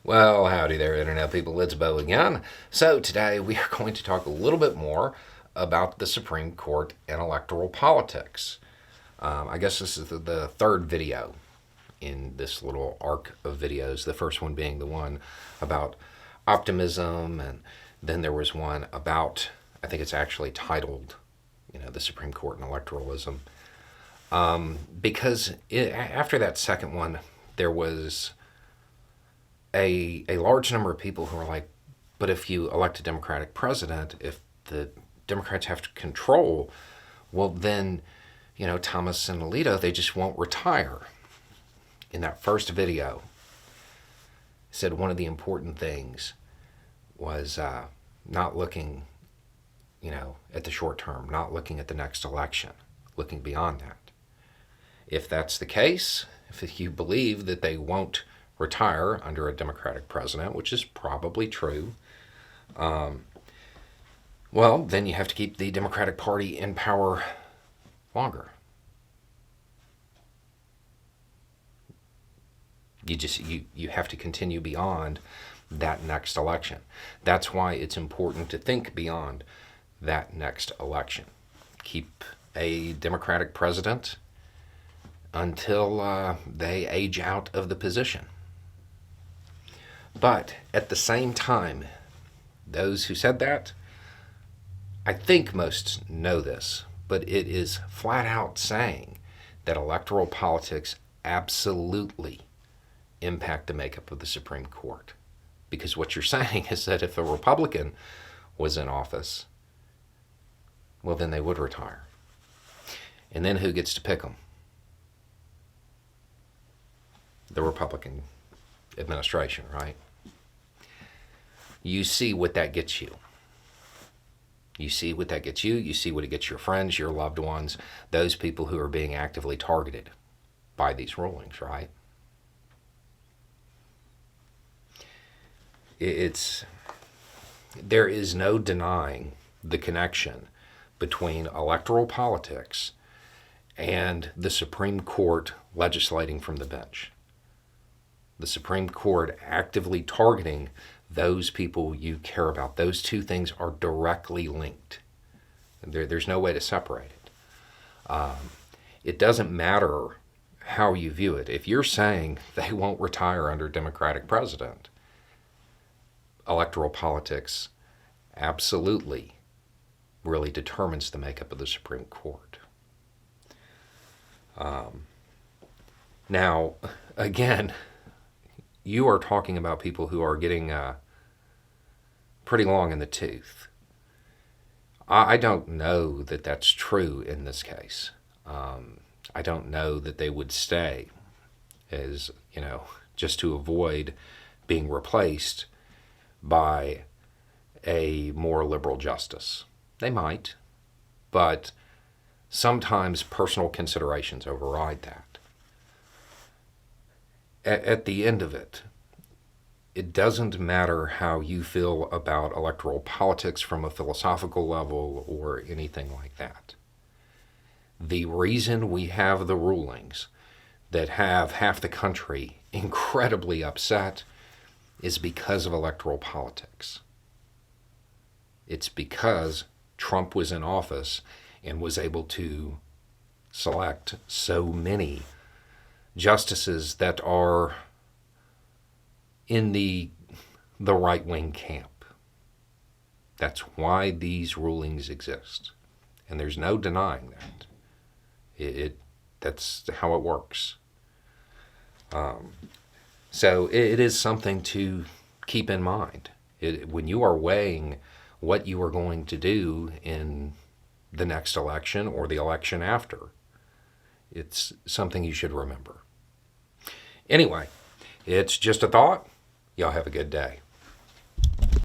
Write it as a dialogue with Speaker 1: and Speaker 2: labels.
Speaker 1: Well, howdy there, Internet people. It's Bo again. So, today we are going to talk a little bit more about the Supreme Court and electoral politics. I guess this is the third video in this little arc of videos. The first one being the one about optimism, and then there was one about, I think it's actually titled, the Supreme Court and electoralism. Because after that second one, there was a large number of people who are like, but if you elect a Democratic president, if the Democrats have to control, well then, Thomas and Alito, they just won't retire. In that first video, said one of the important things was not looking, at the short term, not looking at the next election, looking beyond that. If that's the case, if you believe that they won't retire under a Democratic president, which is probably true, well, then you have to keep the Democratic Party in power longer. You have to continue beyond that next election. That's why it's important to think beyond that next election. Keep a Democratic president until they age out of the position. But at the same time, those who said that, I think most know this, but it is flat out saying that electoral politics absolutely impact the makeup of the Supreme Court. Because what you're saying is that if a Republican was in office, well, then they would retire. And then who gets to pick them? The Republican administration, right? You see what that gets you. You see what that gets you. You see what it gets your friends, your loved ones, those people who are being actively targeted by these rulings, right? There is no denying the connection between electoral politics and the Supreme Court legislating from the bench. The Supreme Court actively targeting those people you care about. Those two things are directly linked. There's no way to separate it. It doesn't matter how you view it. If you're saying they won't retire under a Democratic president, electoral politics absolutely really determines the makeup of the Supreme Court. Now, again, you are talking about people who are getting pretty long in the tooth. I don't know that that's true in this case. I don't know that they would stay as, just to avoid being replaced by a more liberal justice. They might, but sometimes personal considerations override that. At the end of it, it doesn't matter how you feel about electoral politics from a philosophical level or anything like that. The reason we have the rulings that have half the country incredibly upset is because of electoral politics. It's because Trump was in office and was able to select so many justices that are in the right-wing camp. That's why these rulings exist. And there's no denying that. That's how it works. So it is something to keep in mind. When you are weighing what you are going to do in the next election or the election after, it's something you should remember. Anyway, it's just a thought. Y'all have a good day.